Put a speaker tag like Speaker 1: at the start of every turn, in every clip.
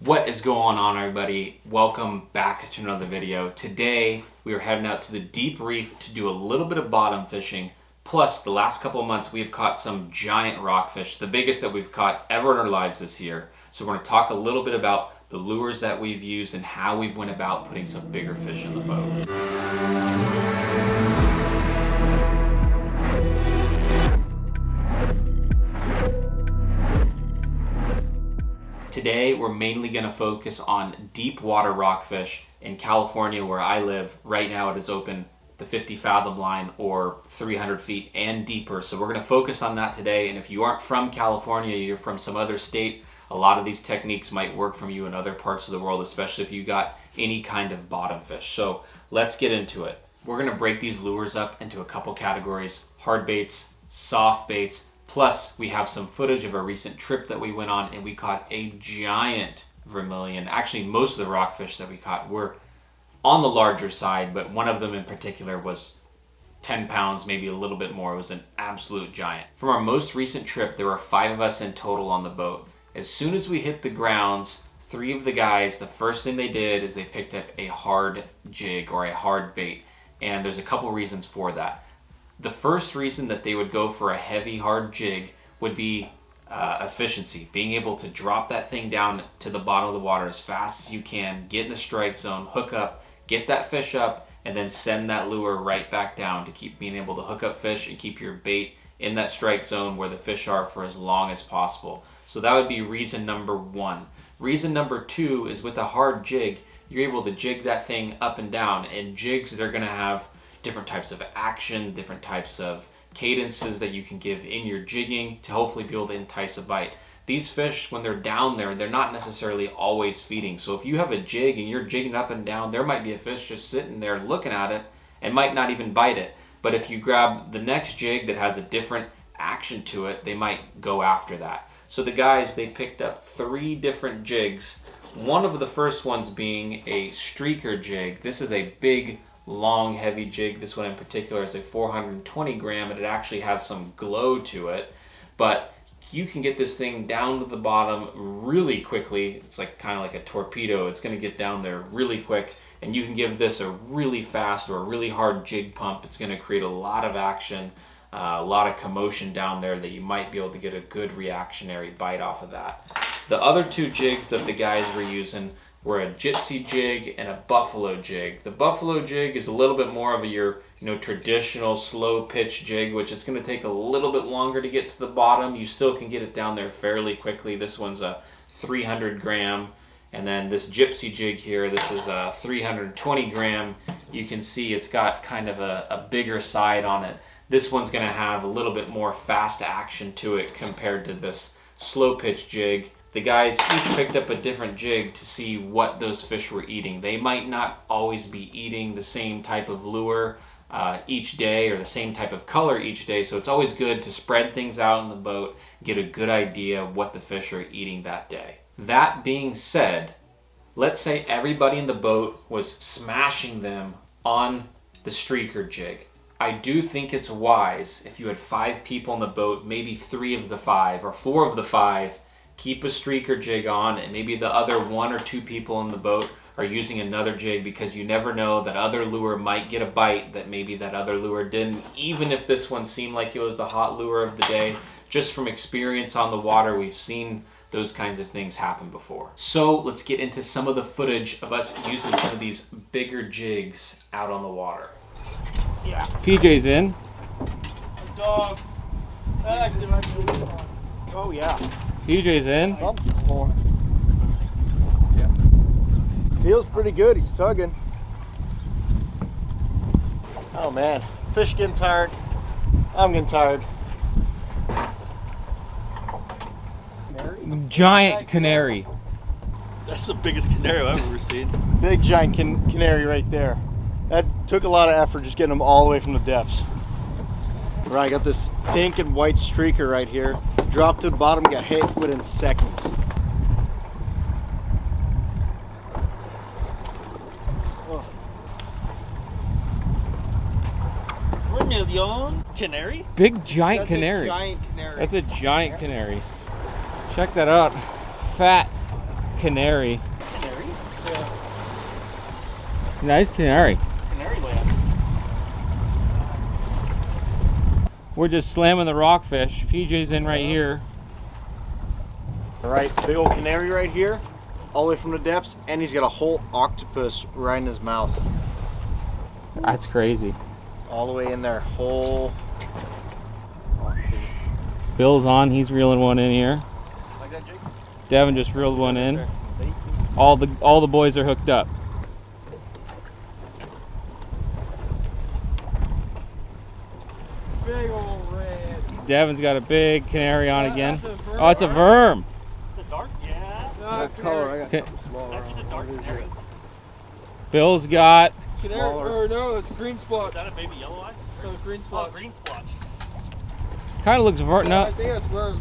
Speaker 1: What is going on, everybody? Welcome back to another video. Today we are heading out to the deep reef to do a little bit of bottom fishing. Plus, the last couple of months we've caught some giant rockfish, the biggest that we've caught ever in our lives this year. So we're going to talk a little bit about the lures that we've used and how we've went about putting some bigger fish in the boat. Today, we're mainly going to focus on deep water rockfish. In California, where I live, right now it is open the 50 fathom line or 300 feet and deeper. So we're going to focus on that today. And if you aren't from California, you're from some other state, a lot of these techniques might work from you in other parts of the world, especially if you got any kind of bottom fish. So let's get into it. We're going to break these lures up into a couple categories: hard baits, soft baits. Plus, we have some footage of a recent trip that we went on and we caught a giant vermilion. Actually, most of the rockfish that we caught were on the larger side, but one of them in particular was 10 pounds, maybe a little bit more. It was an absolute giant. From our most recent trip, there were 5 of us in total on the boat. As soon as we hit the grounds, 3 of the guys, the first thing they did is they picked up a hard jig or a hard bait. And there's a couple reasons for that. The first reason that they would go for a heavy, hard jig would be efficiency. Being able to drop that thing down to the bottom of the water as fast as you can, get in the strike zone, hook up, get that fish up, and then send that lure right back down to keep being able to hook up fish and keep your bait in that strike zone where the fish are for as long as possible. So that would be reason number 1. Reason number 2 is with a hard jig, you're able to jig that thing up and down. And jigs, they're going to have different types of action, different types of cadences that you can give in your jigging to hopefully be able to entice a bite. These fish, when they're down there, they're not necessarily always feeding. So if you have a jig and you're jigging up and down, there might be a fish just sitting there looking at it and might not even bite it. But if you grab the next jig that has a different action to it, they might go after that. So the guys, they picked up 3 different jigs. One of the first ones being a streaker jig. This is a big, long, heavy jig. This one in particular is a 420 gram, and it actually has some glow to it. But you can get this thing down to the bottom really quickly. It's like kind of like a torpedo. It's going to get down there really quick, and you can give this a really fast or a really hard jig pump. It's going to create a lot of action, a lot of commotion down there that you might be able to get a good reactionary bite off of that. The other 2 jigs that the guys were using were a gypsy jig and a buffalo jig. The buffalo jig is a little bit more of your traditional slow pitch jig, which is going to take a little bit longer to get to the bottom. You still can get it down there fairly quickly. This one's a 300 gram. And then this gypsy jig here, this is a 320 gram. You can see it's got kind of a bigger side on it. This one's going to have a little bit more fast action to it compared to this slow pitch jig. The guys each picked up a different jig to see what those fish were eating. They might not always be eating the same type of lure each day or the same type of color each day, so it's always good to spread things out in the boat, get a good idea of what the fish are eating that day. That being said, let's say everybody in the boat was smashing them on the streaker jig. I do think it's wise if you had 5 people in the boat, maybe 3 of the 5 or 4 of the 5, keep a streaker jig on, and maybe the other 1 or 2 people in the boat are using another jig, because you never know, that other lure might get a bite that maybe that other lure didn't, even if this one seemed like it was the hot lure of the day. Just from experience on the water, we've seen those kinds of things happen before. So let's get into some of the footage of us using some of these bigger jigs out on the water.
Speaker 2: Yeah.
Speaker 1: PJ's in.
Speaker 2: Dog. Oh yeah.
Speaker 1: PJ's in.
Speaker 2: Yeah. Feels pretty good. He's tugging. Oh man, fish getting tired. I'm getting tired.
Speaker 1: Giant canary.
Speaker 3: That's the biggest canary I've ever seen.
Speaker 2: Big giant canary right there. That took a lot of effort just getting them all the way from the depths. Right, I got this pink and white streaker right here. Dropped to the bottom, got hit within seconds. Oh.
Speaker 3: Vermilion canary?
Speaker 1: Big giant
Speaker 2: That's
Speaker 1: canary.
Speaker 2: A giant canary.
Speaker 1: That's a giant canary. Check that out. Fat
Speaker 4: canary.
Speaker 3: Canary? Yeah.
Speaker 4: Nice canary.
Speaker 3: Canary land.
Speaker 4: We're just slamming the rockfish. PJ's in right here.
Speaker 2: All right, big old canary right here, all the way from the depths, and he's got a whole octopus right in his mouth.
Speaker 4: That's crazy.
Speaker 2: All the way in there, whole.
Speaker 4: Bill's on, he's reeling one in here.
Speaker 2: Like that, Jake?
Speaker 4: Devin just reeled one in. All the boys are hooked up.
Speaker 5: Big old red.
Speaker 4: Devin's got a big canary on again. Oh, it's a worm.
Speaker 3: The dark? Yeah.
Speaker 5: No,
Speaker 2: Color, I got
Speaker 4: Okay.
Speaker 2: something smaller.
Speaker 3: That's just a dark canary.
Speaker 4: Bill's got,
Speaker 5: canary,
Speaker 2: Smaller.
Speaker 5: or no, it's green splotch.
Speaker 3: Is that a baby yellow eye?
Speaker 5: No, green splotch.
Speaker 3: Oh, green splotch.
Speaker 4: kind of looks
Speaker 5: I
Speaker 4: no,
Speaker 5: think that's worm.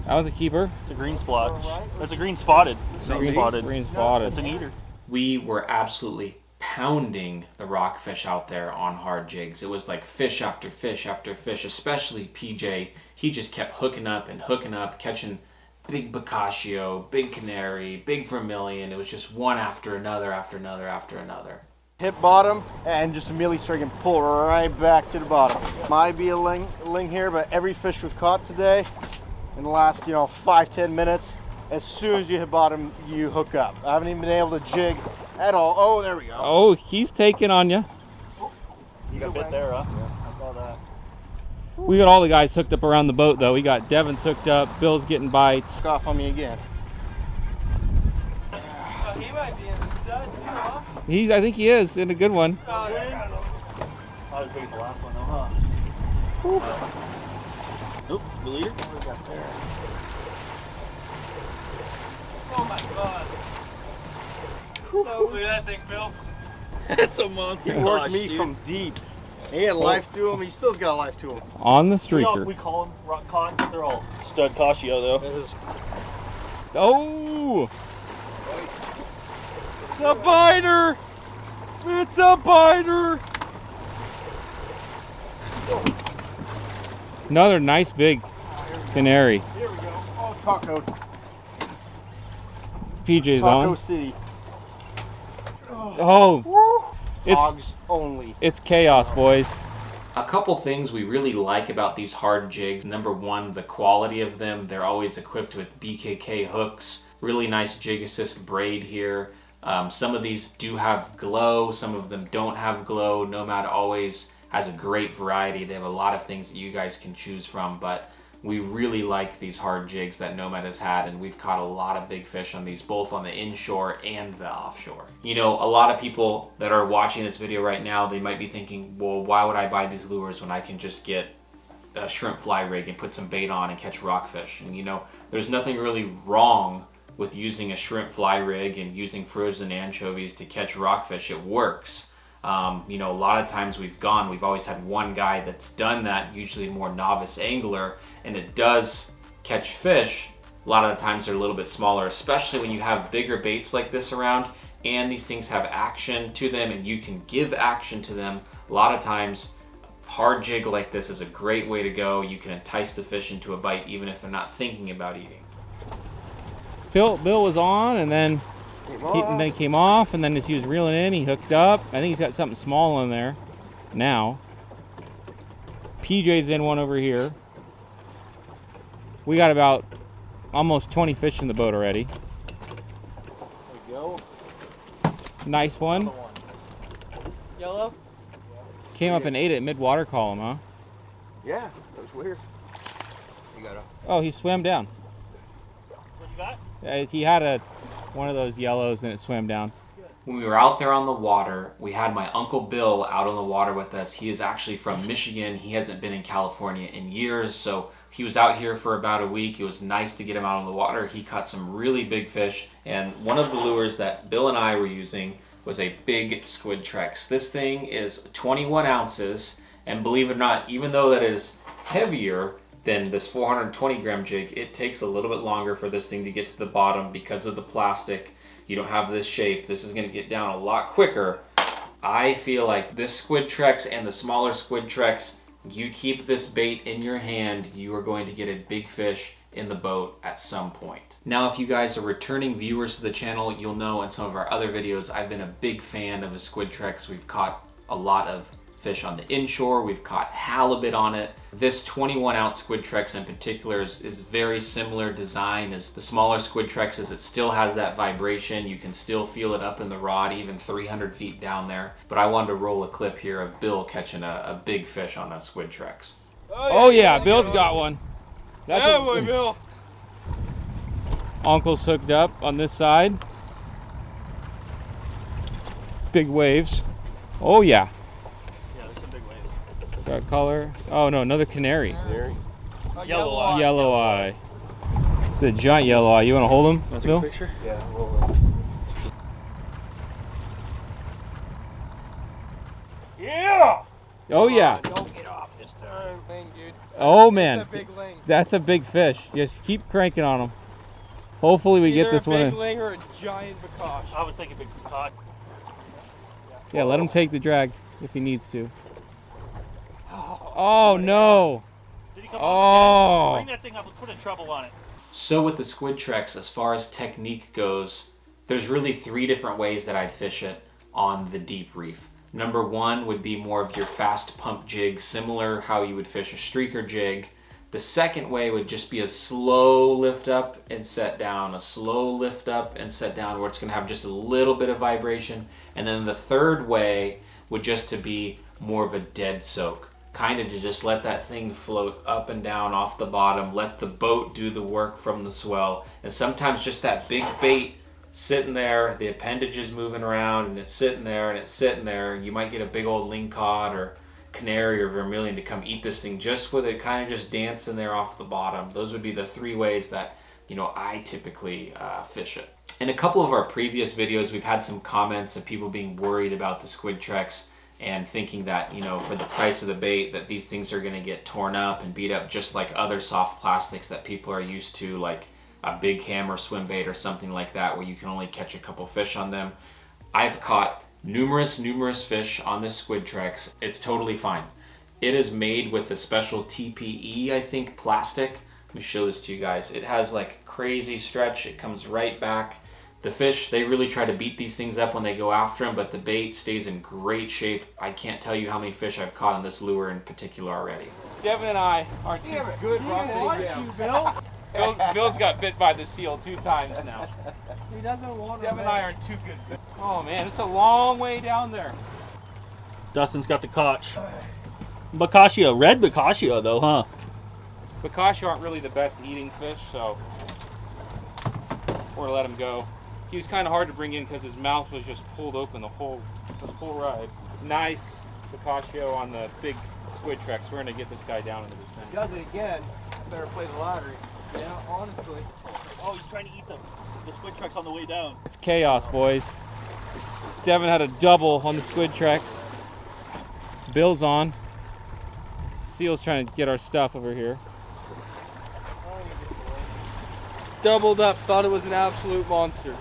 Speaker 4: that was a keeper.
Speaker 3: It's a green splotch. That's a green spotted. Green spotted.
Speaker 4: Green spotted.
Speaker 3: It's an eater.
Speaker 1: We were absolutely pounding the rockfish out there on hard jigs. It was like fish after fish after fish, especially PJ. He just kept hooking up, catching big bocaccio, big canary, big vermilion. It was just one after another, after another, after another.
Speaker 2: Hit bottom and just immediately start getting pulled right back to the bottom. Might be a ling here, but every fish we've caught today in the last 5-10 minutes, as soon as you hit bottom, you hook up. I haven't even been able to jig at all. Oh, there we go.
Speaker 4: Oh, he's taking on you.
Speaker 3: You got bit there, huh? Yeah. I saw that.
Speaker 4: We got all the guys hooked up around the boat though. We got Devin's hooked up, Bill's getting bites.
Speaker 2: Scoff on me again.
Speaker 5: He might be in the stud too, huh?
Speaker 4: I think he is in a good one.
Speaker 3: Not as big as the last one, though, huh? Nope, the leader.
Speaker 2: What do we got there?
Speaker 5: Oh my god. Look at that thing, Bill.
Speaker 3: That's a monster.
Speaker 2: He worked me from deep. He had life to him. He still's got life to him.
Speaker 4: On the
Speaker 3: We
Speaker 4: streaker.
Speaker 3: call them rock cod. They're all stud Casio, though.
Speaker 2: It is
Speaker 4: Oh! The biter! It's a biter! Another nice big canary.
Speaker 2: Here we go. Oh, Taco.
Speaker 4: PJ's
Speaker 2: Taco
Speaker 4: on.
Speaker 2: City.
Speaker 4: Oh! It's
Speaker 2: Hogs only.
Speaker 4: it's chaos, boys.
Speaker 1: A couple things we really like about these hard jigs. Number one, the quality of them. They're always equipped with BKK hooks. Really nice jig assist braid here. Some of these do have glow, some of them don't have glow. Nomad always has a great variety. They have a lot of things that you guys can choose from, but we really like these hard jigs that Nomad has had, and we've caught a lot of big fish on these, both on the inshore and the offshore. A lot of people that are watching this video right now, they might be thinking, well, why would I buy these lures when I can just get a shrimp fly rig and put some bait on and catch rockfish? And there's nothing really wrong with using a shrimp fly rig and using frozen anchovies to catch rockfish. It works. A lot of times we've always had one guy that's done that, usually a more novice angler, and it does catch fish. A lot of the times they're a little bit smaller, especially when you have bigger baits like this around, and these things have action to them and you can give action to them. A lot of times hard jig like this is a great way to go. You can entice the fish into a bite even if they're not thinking about eating.
Speaker 4: Bill was on, and then he came off, and then as he was reeling in, he hooked up. I think he's got something small in there now. PJ's in one over here. We got about almost 20 fish in the boat already.
Speaker 2: There we go.
Speaker 4: Nice one.
Speaker 2: Another one.
Speaker 5: Yellow?
Speaker 4: Came up and ate it mid-water column, huh?
Speaker 2: Yeah, that was weird. You got
Speaker 4: Oh, he swam down.
Speaker 3: What you got?
Speaker 4: He had one of those yellows and it swam down.
Speaker 1: When we were out there on the water, we had my Uncle Bill out on the water with us. He is actually from Michigan. He hasn't been in California in years, so he was out here for about a week. It was nice to get him out on the water. He caught some really big fish, and one of the lures that Bill and I were using was a big SQUIDTREX. This thing is 21 ounces, and believe it or not, even though that is heavier than this 420 gram jig, it takes a little bit longer for this thing to get to the bottom because of the plastic. You don't have this shape. This is going to get down a lot quicker. I feel like this SQUIDTREX and the smaller SQUIDTREX, you keep this bait in your hand, you are going to get a big fish in the boat at some point. Now, if you guys are returning viewers to the channel, you'll know in some of our other videos, I've been a big fan of the SQUIDTREX. We've caught a lot of fish on the inshore, we've caught halibut on it. This 21-ounce SQUIDTREX in particular is very similar design as the smaller SQUIDTREXs. It still has that vibration. You can still feel it up in the rod, even 300 feet down there. But I wanted to roll a clip here of Bill catching a big fish on a SQUIDTREX.
Speaker 4: Oh yeah, Bill's got one. That's
Speaker 5: Yeah, boy, Bill.
Speaker 4: Uncle's hooked up on this side. Big waves. Oh yeah.
Speaker 3: Yeah, there's some big waves.
Speaker 4: Got color. Oh no, another canary.
Speaker 3: Yellow eye.
Speaker 4: Yellow eye. It's a giant yellow eye. You want to hold him,
Speaker 2: Want to
Speaker 4: Bill?
Speaker 2: take a picture? Yeah,
Speaker 5: Yeah.
Speaker 4: Oh yeah.
Speaker 5: Don't get off this time, thing, dude.
Speaker 4: Oh man.
Speaker 5: That's a big ling.
Speaker 4: That's a big fish. Just keep cranking on him. Hopefully we get
Speaker 5: Either
Speaker 4: this
Speaker 5: a
Speaker 4: one
Speaker 5: big
Speaker 4: in.
Speaker 5: ling or a giant bacosh.
Speaker 3: I was thinking big cod.
Speaker 4: Yeah, let him take the drag if he needs to. Oh no.
Speaker 3: Did he come
Speaker 4: Oh.
Speaker 3: off again? Bring that thing up. Let's put a treble on it.
Speaker 1: So with the SQUIDTREX, as far as technique goes, there's really 3 different ways that I'd fish it on the deep reef. Number 1 would be more of your fast pump jig, similar how you would fish a streaker jig. The second way would just be a slow lift up and set down, a slow lift up and set down, where it's going to have just a little bit of vibration. And then the third way would just to be more of a dead soak, kind of to just let that thing float up and down off the bottom, let the boat do the work from the swell. And sometimes just that big bait sitting there, the appendage is moving around and it's sitting there and it's sitting there. You might get a big old lingcod or canary or vermilion to come eat this thing just with it kind of just dancing there off the bottom. Those would be the 3 ways that, you know, I typically fish it. In a couple of our previous videos, we've had some comments of people being worried about the SQUIDTREX and thinking that, you know, for the price of the bait, that these things are going to get torn up and beat up just like other soft plastics that people are used to, like a big hammer swim bait or something like that, where you can only catch a couple fish on them. I've caught numerous fish on this SQUIDTREX. It's totally fine. It is made with a special TPE, I think, plastic. Let me show this to you guys. It has like crazy stretch. It comes right back. The fish, they really try to beat these things up when they go after them, but the bait stays in great shape. I can't tell you how many fish I've caught on this lure in particular already.
Speaker 4: Devin and I aren't too good rock Bill's got bit by the seal 2 times now.
Speaker 5: He doesn't want to.
Speaker 4: Devin and I aren't too good. Oh man, it's a long way down there.
Speaker 3: Dustin's got the cotch. Bacascio, red Bacascio though, huh?
Speaker 4: Bacosh aren't really the best eating fish, so we're gonna let him go. He was kind of hard to bring in because his mouth was just pulled open the whole ride. Nice Bacascio on the big SQUIDTREX. We're gonna get this guy down into this thing.
Speaker 5: Does it again? Better play the lottery. Yeah, honestly.
Speaker 3: Oh, he's trying to eat the SQUIDTREX on the way down.
Speaker 4: It's chaos, boys. Devin had a double on the SQUIDTREX. Bill's on. Seal's trying to get our stuff over here.
Speaker 5: Doubled up, thought it was an absolute monster.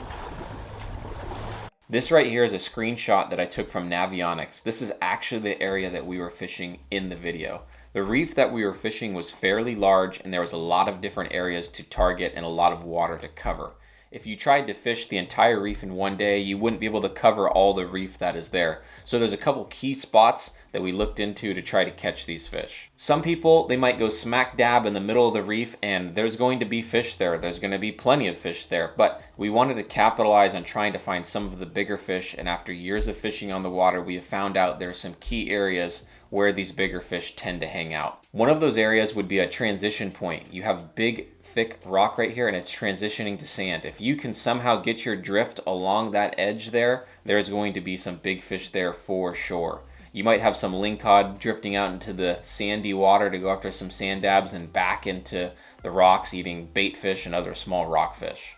Speaker 1: This right here is a screenshot that I took from Navionics. This is actually the area that we were fishing in the video. The reef that we were fishing was fairly large and there was a lot of different areas to target and a lot of water to cover. If you tried to fish the entire reef in one day, you wouldn't be able to cover all the reef that is there. So there's a couple key spots that we looked into to try to catch these fish. Some people, they might go smack dab in the middle of the reef and there's going to be fish there. There's going to be plenty of fish there. But we wanted to capitalize on trying to find some of the bigger fish, and after years of fishing on the water, we have found out there are some key areas where these bigger fish tend to hang out. One of those areas would be a transition point. You have big thick rock right here and it's transitioning to sand. If you can somehow get your drift along that edge there, there's going to be some big fish there for sure. You might have some lingcod drifting out into the sandy water to go after some sand dabs and back into the rocks eating bait fish and other small rockfish.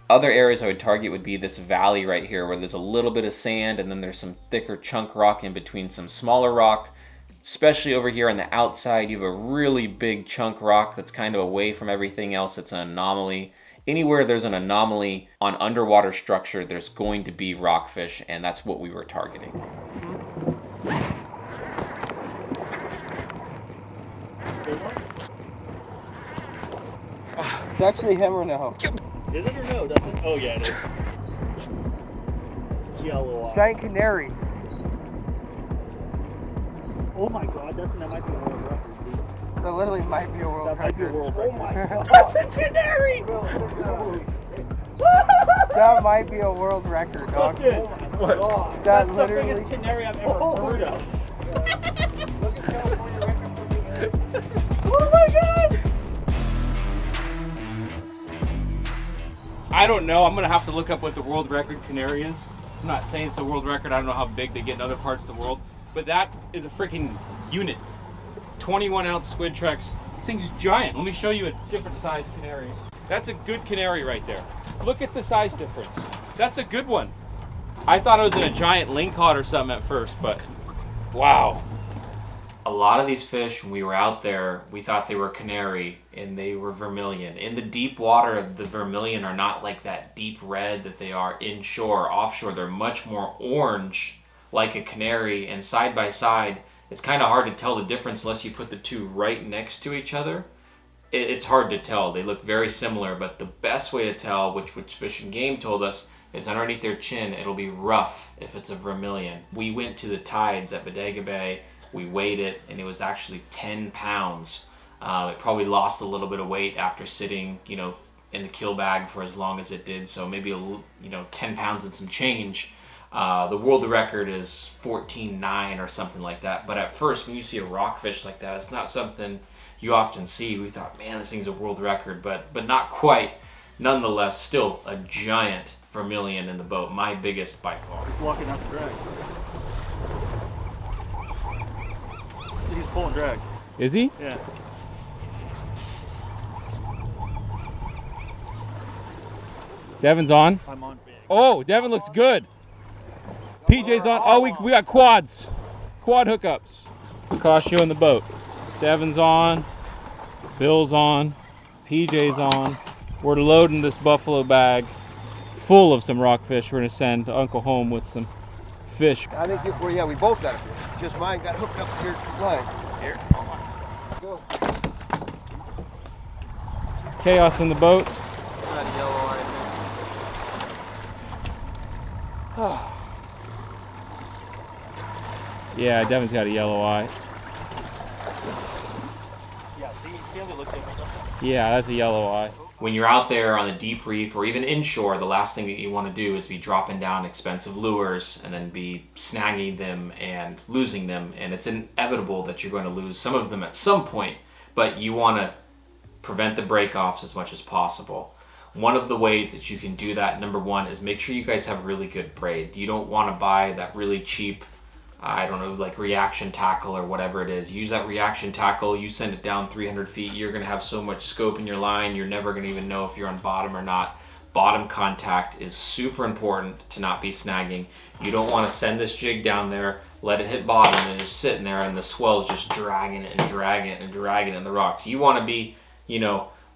Speaker 1: Other areas I would target would be this valley right here where there's a little bit of sand and then there's some thicker chunk rock in between some smaller rock. Especially over here on the outside, you have a really big chunk rock that's kind of away from everything else. It's an anomaly. Anywhere there's an anomaly on underwater structure, there's going to be rockfish, and that's what we were targeting.
Speaker 5: It's actually him or no?
Speaker 3: Is it or no, Dustin? Oh yeah, it is. It's yellow.
Speaker 5: Giant canary.
Speaker 3: Oh my god, Dustin, that might be a world record, dude.
Speaker 5: That literally might be a world
Speaker 3: That might be a
Speaker 5: record.
Speaker 3: world record. Oh my god.
Speaker 5: That's a canary! That might be a world record, dog.
Speaker 3: Dustin,
Speaker 5: That
Speaker 3: that's the
Speaker 5: literally...
Speaker 3: biggest canary I've ever heard of.
Speaker 5: Oh my god!
Speaker 4: I don't know. I'm gonna have to look up what the world record canary is. I'm not saying it's a world record. I don't know how big they get in other parts of the world, but that is a freaking unit. 21-ounce SQUIDTREX. This thing's giant. Let me show you a different size canary. That's a good canary right there. Look at the size difference. That's a good one. I thought it was in a giant lingcod or something at first, but wow.
Speaker 1: A lot of these fish, when we were out there, we thought they were canary and they were vermilion. In the deep water, the vermilion are not like that deep red that they are inshore. Offshore, they're much more orange like a canary, and side by side, it's kind of hard to tell the difference unless you put the two right next to each other. It's hard to tell. They look very similar, but the best way to tell, which Fish and Game told us, is underneath their chin, it'll be rough if it's a vermilion. We went to the tides at Bodega Bay, we weighed it, and it was actually 10 pounds. It probably lost a little bit of weight after sitting, you know, in the kill bag for as long as it did, so maybe 10 pounds and some change. The world record is 14.9 or something like that. But at first, when you see a rockfish like that, it's not something you often see. We thought, man, this thing's a world record, but not quite. Nonetheless, still a giant vermilion in the boat, my biggest by far.
Speaker 3: He's walking out the drag. He's pulling drag.
Speaker 4: Is he?
Speaker 3: Yeah.
Speaker 4: Devin's on.
Speaker 3: I'm on big.
Speaker 4: Oh, Devin looks good. PJ's on. Oh, we got quads. Quad hookups. Picasso in the boat. Devin's on. Bill's on. PJ's on. We're loading this buffalo bag full of some rockfish. We're going to send Uncle home with some fish.
Speaker 2: I think we both got a fish. Just mine got hooked up here to line.
Speaker 4: Here.
Speaker 2: Go.
Speaker 4: Chaos in the boat.
Speaker 2: Got a yellow eye.
Speaker 4: Yeah, Devin's got a yellow eye.
Speaker 3: Yeah, see how they look different, Dustin?
Speaker 4: Yeah, that's a yellow eye.
Speaker 1: When you're out there on the deep reef or even inshore, the last thing that you want to do is be dropping down expensive lures and then be snagging them and losing them. And it's inevitable that you're going to lose some of them at some point, but you want to prevent the break-offs as much as possible. One of the ways that you can do that, number one, is make sure you guys have really good braid. You don't want to buy that really cheap, I don't know, like reaction tackle or whatever it is. Use that reaction tackle, you send it down 300 feet, you're going to have so much scope in your line, you're never going to even know if you're on bottom or not. Bottom contact is super important to not be snagging. You don't want to send this jig down there, let it hit bottom, and it's sitting there and the swell's just dragging it and dragging it and dragging it in the rocks. You want to be,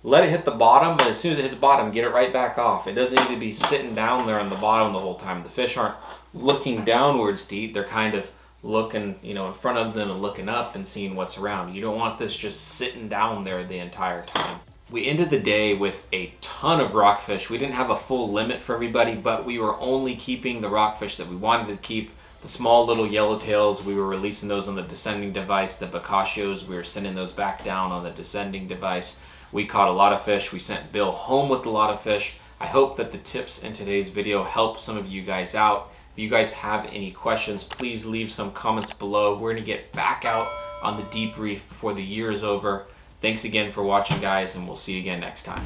Speaker 1: let it hit the bottom, but as soon as it hits bottom, get it right back off. It doesn't need to be sitting down there on the bottom the whole time. The fish aren't looking downwards to eat. They're kind of looking, in front of them and looking up and seeing what's around. You don't want this just sitting down there the entire time. We ended the day with a ton of rockfish. We didn't have a full limit for everybody, but we were only keeping the rockfish that we wanted to keep. The small little yellowtails, we were releasing those on the descending device. The Bacascios, we were sending those back down on the descending device. We caught a lot of fish. We sent Bill home with a lot of fish. I hope that the tips in today's video help some of you guys out. If you guys have any questions, please leave some comments below. We're going to get back out on the deep reef before the year is over. Thanks again for watching, guys, and we'll see you again next time.